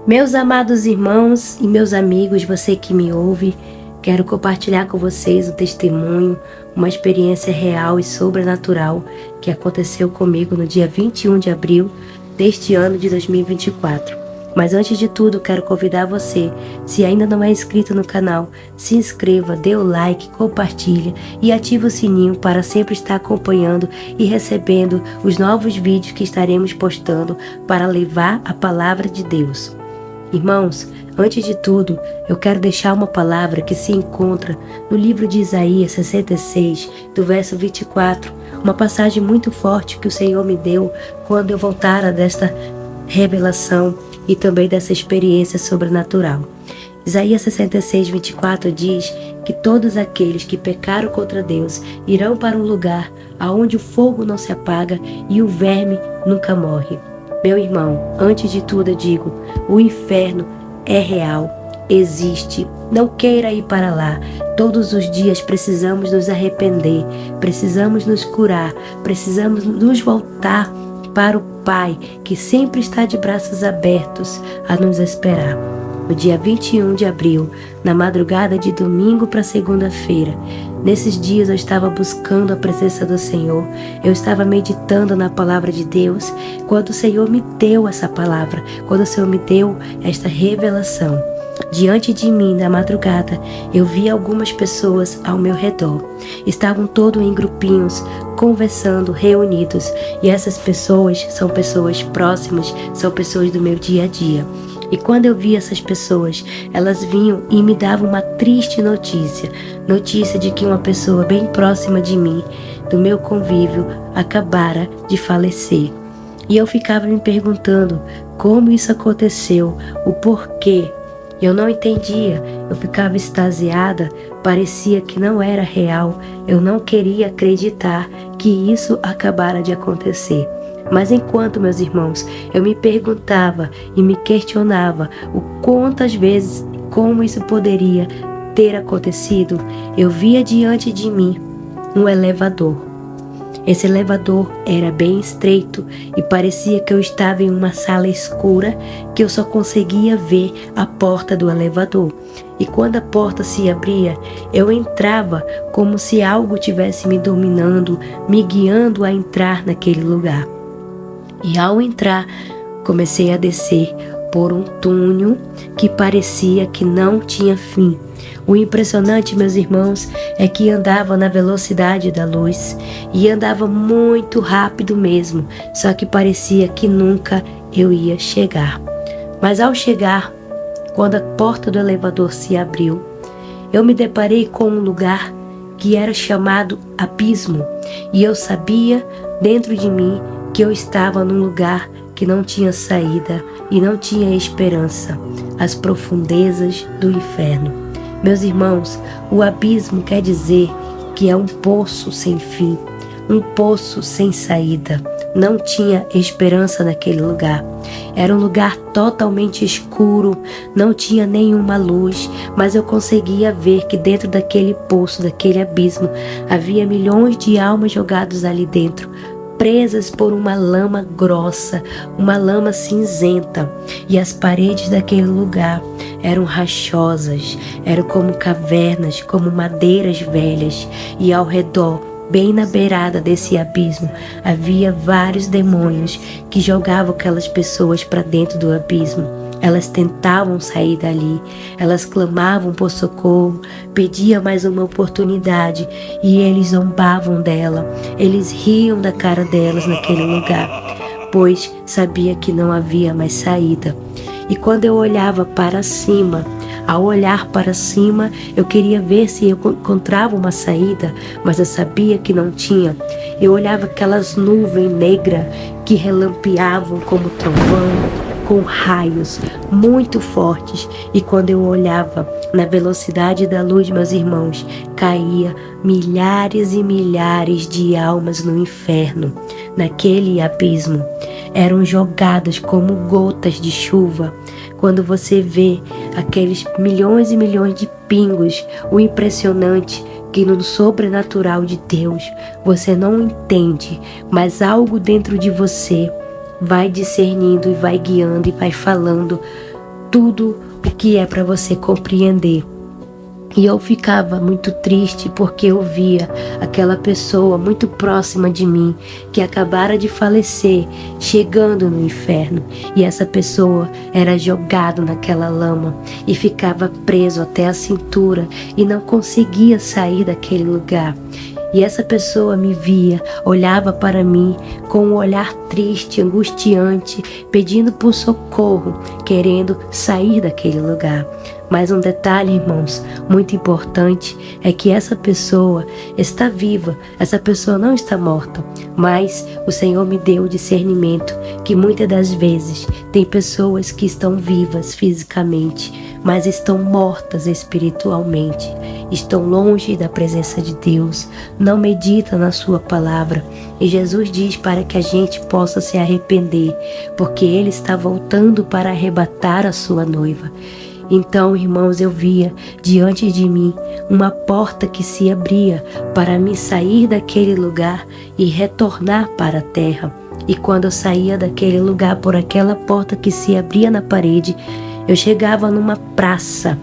Meus amados irmãos e meus amigos, você que me ouve, quero compartilhar com vocês um testemunho, uma experiência real e sobrenatural que aconteceu comigo no dia 21 de abril deste ano de 2024. Mas antes de tudo, quero convidar você, se ainda não é inscrito no canal, se inscreva, dê o like, compartilhe e ative o sininho para sempre estar acompanhando e recebendo os novos vídeos que estaremos postando para levar a palavra de Deus. Irmãos, antes de tudo, eu quero deixar uma palavra que se encontra no livro de Isaías 66, do verso 24, uma passagem muito forte que o Senhor me deu quando eu voltara desta revelação e também dessa experiência sobrenatural. Isaías 66, 24 diz que todos aqueles que pecaram contra Deus irão para um lugar aonde o fogo não se apaga e o verme nunca morre. Meu irmão, antes de tudo eu digo, o inferno é real, existe, não queira ir para lá. Todos os dias precisamos nos arrepender, precisamos nos curar, precisamos nos voltar para o Pai, que sempre está de braços abertos a nos esperar. No dia 21 de abril, na madrugada de domingo para segunda-feira, nesses dias eu estava buscando a presença do Senhor, eu estava meditando na palavra de Deus, quando o Senhor me deu essa palavra, quando o Senhor me deu esta revelação. Diante de mim, na madrugada, eu vi algumas pessoas ao meu redor. Estavam todos em grupinhos, conversando, reunidos. E essas pessoas são pessoas próximas, são pessoas do meu dia a dia. E quando eu vi essas pessoas, elas vinham e me davam uma triste notícia. Notícia de que uma pessoa bem próxima de mim, do meu convívio, acabara de falecer. E eu ficava me perguntando como isso aconteceu, o porquê. Eu não entendia, eu ficava extasiada, parecia que não era real, eu não queria acreditar que isso acabara de acontecer. Mas enquanto, meus irmãos, eu me perguntava e me questionava o quantas vezes, como isso poderia ter acontecido, eu via diante de mim um elevador. Esse elevador era bem estreito e parecia que eu estava em uma sala escura que eu só conseguia ver a porta do elevador. E quando a porta se abria, eu entrava como se algo tivesse me dominando, me guiando a entrar naquele lugar. E ao entrar, comecei a descer por um túnel que parecia que não tinha fim. O impressionante, meus irmãos, é que andava na velocidade da luz e andava muito rápido mesmo, só que parecia que nunca eu ia chegar. Mas ao chegar, quando a porta do elevador se abriu, eu me deparei com um lugar que era chamado abismo e eu sabia dentro de mim que eu estava num lugar que não tinha saída e não tinha esperança, as profundezas do inferno. Meus irmãos, o abismo quer dizer que é um poço sem fim, um poço sem saída. Não tinha esperança naquele lugar. Era um lugar totalmente escuro, não tinha nenhuma luz, mas eu conseguia ver que dentro daquele poço, daquele abismo, havia milhões de almas jogadas ali dentro, presas por uma lama grossa, uma lama cinzenta, e as paredes daquele lugar eram rachosas, eram como cavernas, como madeiras velhas, e ao redor, bem na beirada desse abismo, havia vários demônios que jogavam aquelas pessoas para dentro do abismo. Elas tentavam sair dali, elas clamavam por socorro, pediam mais uma oportunidade e eles zombavam dela, eles riam da cara delas naquele lugar, pois sabia que não havia mais saída. E quando eu olhava para cima, ao olhar para cima, eu queria ver se eu encontrava uma saída, mas eu sabia que não tinha. Eu olhava aquelas nuvens negras que relampeavam como trovão, com raios muito fortes, e quando eu olhava na velocidade da luz, meus irmãos, caía milhares e milhares de almas no inferno, naquele abismo. Eram jogadas como gotas de chuva. Quando você vê aqueles milhões e milhões de pingos, o impressionante que no sobrenatural de Deus você não entende, mas algo dentro de você vai discernindo e vai guiando e vai falando: tudo o que é para você compreender. E eu ficava muito triste porque eu via aquela pessoa muito próxima de mim que acabara de falecer, chegando no inferno. E essa pessoa era jogada naquela lama e ficava preso até a cintura e não conseguia sair daquele lugar. E essa pessoa me via, olhava para mim com um olhar triste, angustiante, pedindo por socorro, querendo sair daquele lugar. Mas um detalhe, irmãos, muito importante é que essa pessoa está viva, essa pessoa não está morta, mas o Senhor me deu o discernimento que muitas das vezes tem pessoas que estão vivas fisicamente, mas estão mortas espiritualmente, estão longe da presença de Deus, não meditam na sua palavra. E Jesus diz para que a gente possa se arrepender, porque Ele está voltando para arrebatar a sua noiva. Então, irmãos, eu via diante de mim uma porta que se abria para me sair daquele lugar e retornar para a terra. E quando eu saía daquele lugar por aquela porta que se abria na parede, eu chegava numa praça.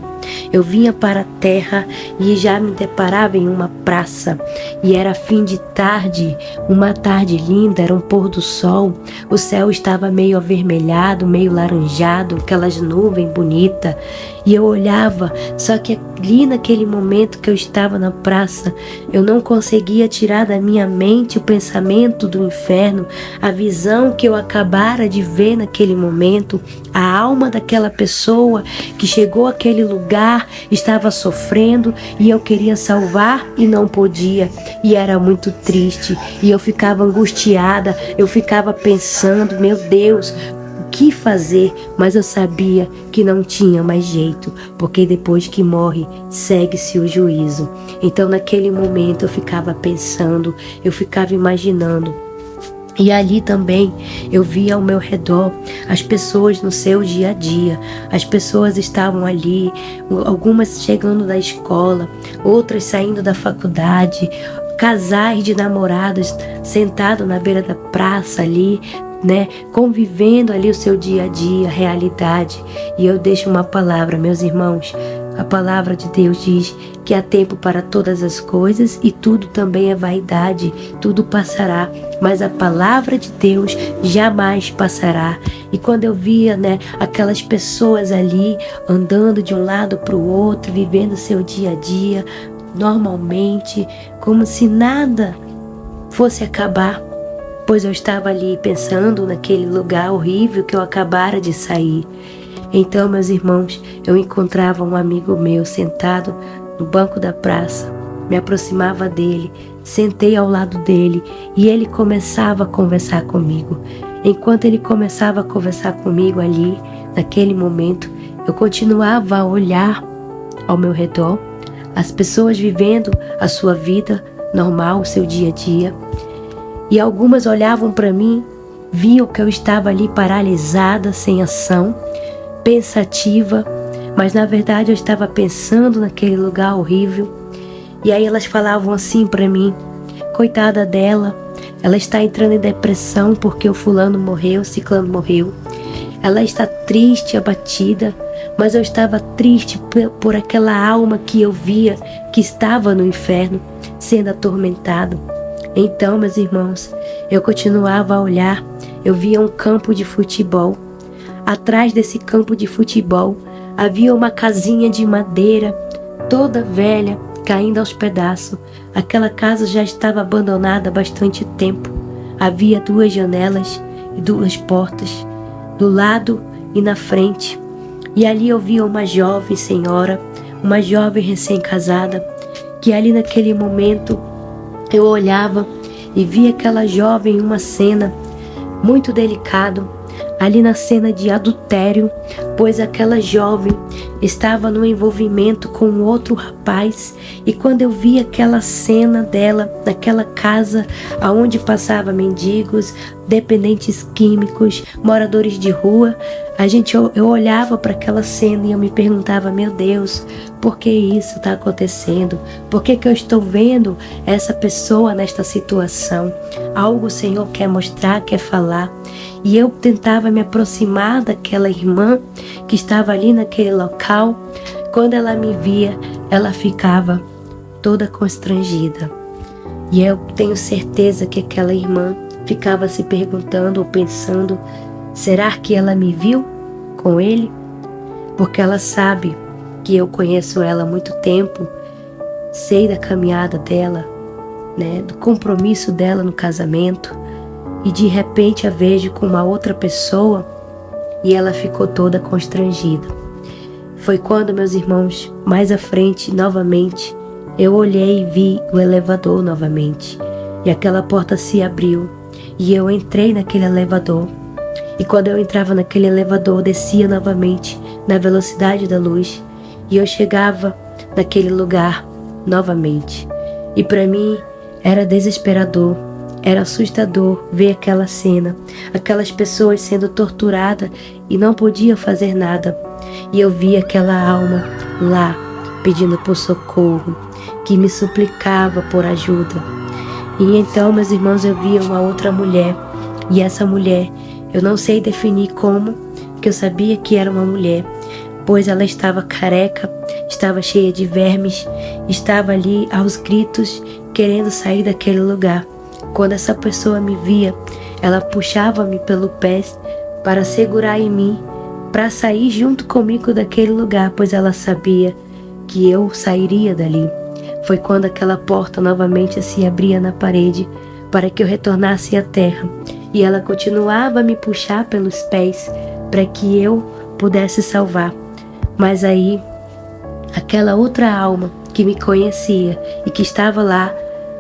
Eu vinha para a terra e já me deparava em uma praça. E era fim de tarde, uma tarde linda, era um pôr do sol. O céu estava meio avermelhado, meio laranjado, aquelas nuvens bonitas. E eu olhava, só que ali naquele momento que eu estava na praça, eu não conseguia tirar da minha mente o pensamento do inferno, a visão que eu acabara de ver naquele momento, a alma daquela pessoa que chegou àquele lugar, estava sofrendo e eu queria salvar e não podia, e era muito triste, e eu ficava angustiada, eu ficava pensando, meu Deus, o que fazer? Mas eu sabia que não tinha mais jeito, porque depois que morre, segue-se o juízo. Então naquele momento eu ficava pensando, eu ficava imaginando. E ali também eu via ao meu redor as pessoas no seu dia a dia. As pessoas estavam ali, algumas chegando da escola, outras saindo da faculdade, casais de namorados sentados na beira da praça ali, convivendo ali o seu dia a dia, a realidade. E eu deixo uma palavra, meus irmãos. A palavra de Deus diz que há tempo para todas as coisas e tudo também é vaidade, tudo passará, mas a palavra de Deus jamais passará. E quando eu via, aquelas pessoas ali andando de um lado para o outro, vivendo seu dia a dia, normalmente, como se nada fosse acabar, pois eu estava ali pensando naquele lugar horrível que eu acabara de sair. Então, meus irmãos, eu encontrava um amigo meu sentado no banco da praça, me aproximava dele, sentei ao lado dele e ele começava a conversar comigo. Enquanto ele começava a conversar comigo ali, naquele momento, eu continuava a olhar ao meu redor, as pessoas vivendo a sua vida normal, o seu dia a dia. E algumas olhavam para mim, viam que eu estava ali paralisada, sem ação, pensativa, mas na verdade eu estava pensando naquele lugar horrível. E aí elas falavam assim para mim: coitada dela, ela está entrando em depressão porque o fulano morreu, o ciclano morreu. Ela está triste, abatida, mas eu estava triste por aquela alma que eu via que estava no inferno, sendo atormentado. Então, meus irmãos, eu continuava a olhar, eu via um campo de futebol. Atrás desse campo de futebol havia uma casinha de madeira, toda velha, caindo aos pedaços. Aquela casa já estava abandonada há bastante tempo. Havia 2 janelas e 2 portas, do lado e na frente. E ali eu via uma jovem senhora, uma jovem recém-casada, que ali naquele momento eu olhava e via aquela jovem em uma cena muito delicada, ali na cena de adultério, pois aquela jovem estava no envolvimento com outro rapaz. E quando eu vi aquela cena dela, naquela casa aonde passava mendigos, dependentes químicos, moradores de rua, eu olhava para aquela cena e eu me perguntava: meu Deus, por que isso está acontecendo? Por que eu estou vendo essa pessoa nesta situação? Algo o Senhor quer mostrar, quer falar. e eu tentava me aproximar daquela irmã que estava ali naquele local. Quando ela me via, ela ficava toda constrangida. E eu tenho certeza que aquela irmã ficava se perguntando ou pensando: será que ela me viu com ele? Porque ela sabe que eu conheço ela há muito tempo, sei da caminhada dela, né, do compromisso dela no casamento, e de repente a vejo com uma outra pessoa e ela ficou toda constrangida. Foi quando, meus irmãos, mais à frente, novamente, eu olhei e vi o elevador novamente, e aquela porta se abriu, e eu entrei naquele elevador. E quando eu entrava naquele elevador, descia novamente na velocidade da luz, e eu chegava naquele lugar novamente. E para mim era desesperador, era assustador ver aquela cena, aquelas pessoas sendo torturadas e não podiam fazer nada. E eu via aquela alma lá pedindo por socorro, que me suplicava por ajuda. E então, meus irmãos, eu via uma outra mulher, e essa mulher, eu não sei definir como, que eu sabia que era uma mulher, pois ela estava careca, estava cheia de vermes, estava ali aos gritos, querendo sair daquele lugar. Quando essa pessoa me via, ela puxava-me pelo pé para segurar em mim, para sair junto comigo daquele lugar, pois ela sabia que eu sairia dali. Foi quando aquela porta novamente se abria na parede para que eu retornasse à terra, e ela continuava a me puxar pelos pés para que eu pudesse salvar. Mas aí, aquela outra alma que me conhecia e que estava lá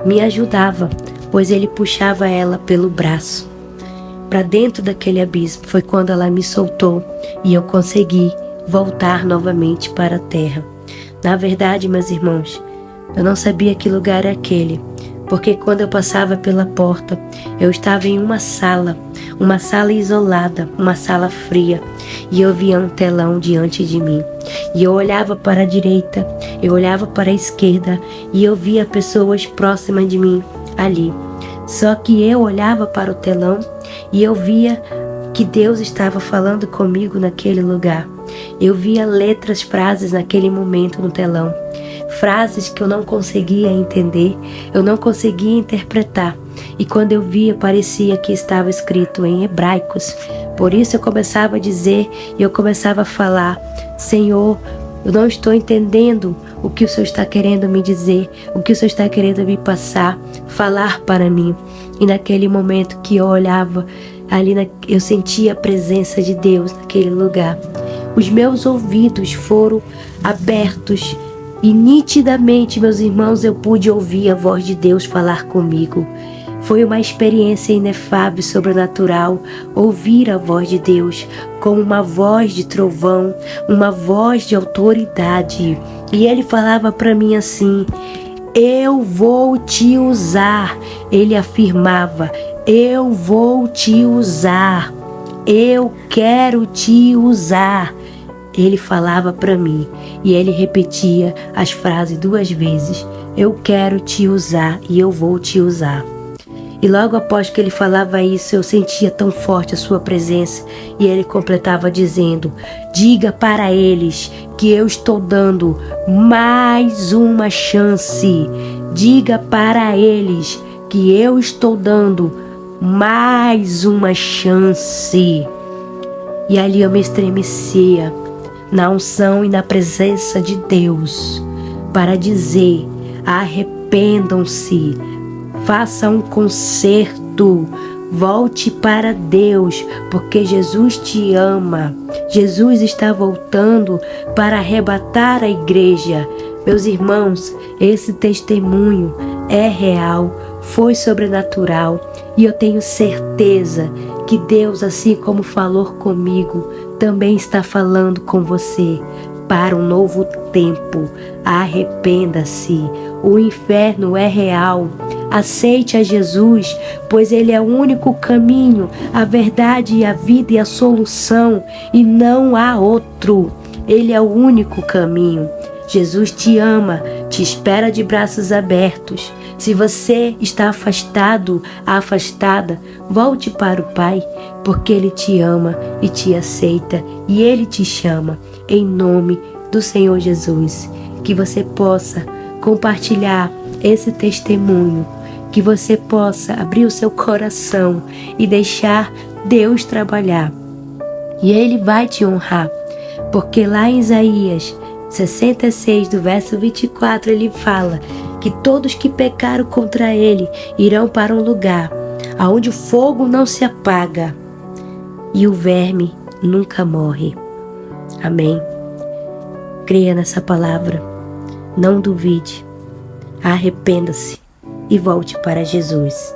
me ajudava, pois ele puxava ela pelo braço para dentro daquele abismo. Foi quando ela me soltou e eu consegui voltar novamente para a terra. Na verdade, meus irmãos, eu não sabia que lugar era aquele, porque quando eu passava pela porta, eu estava em uma sala isolada, uma sala fria, e eu via um telão diante de mim. E eu olhava para a direita, eu olhava para a esquerda, e eu via pessoas próximas de mim ali. Só que eu olhava para o telão e eu via que Deus estava falando comigo naquele lugar. Eu via letras, frases naquele momento no telão. Frases que eu não conseguia entender, eu não conseguia interpretar. E quando eu via, parecia que estava escrito em hebraicos. Por isso eu começava a dizer e eu começava a falar: Senhor, eu não estou entendendo o que o Senhor está querendo me dizer, o que o Senhor está querendo me passar, falar para mim. E naquele momento que eu olhava, eu sentia a presença de Deus naquele lugar. Os meus ouvidos foram abertos e nitidamente, meus irmãos, eu pude ouvir a voz de Deus falar comigo. Foi uma experiência inefável e sobrenatural ouvir a voz de Deus como uma voz de trovão, uma voz de autoridade. E Ele falava para mim assim: eu vou te usar. Ele afirmava: eu vou te usar. Eu quero te usar. Ele falava para mim e ele repetia as frases 2 vezes: eu quero te usar e eu vou te usar. E logo após que ele falava isso, eu sentia tão forte a sua presença, e ele completava dizendo: diga para eles que eu estou dando mais uma chance. Diga para eles que eu estou dando mais uma chance. E ali eu me estremecia na unção e na presença de Deus para dizer: arrependam-se, faça um conserto, volte para Deus, porque Jesus te ama. Jesus está voltando para arrebatar a igreja. Meus irmãos, esse testemunho é real, foi sobrenatural, e eu tenho certeza que Deus, assim como falou comigo, também está falando com você para um novo tempo. Arrependa-se, o inferno é real. Aceite a Jesus, pois Ele é o único caminho, a verdade e a vida e a solução, e não há outro. Ele é o único caminho. Jesus te ama, te espera de braços abertos. Se você está afastado, afastada, volte para o Pai. porque Ele te ama e te aceita e Ele te chama em nome do Senhor Jesus. Que você possa compartilhar esse testemunho, que você possa abrir o seu coração e deixar Deus trabalhar. E Ele vai te honrar, porque lá em Isaías 66, do verso 24, Ele fala que todos que pecaram contra Ele irão para um lugar aonde o fogo não se apaga e o verme nunca morre. Amém. Creia nessa palavra, não duvide, arrependa-se e volte para Jesus.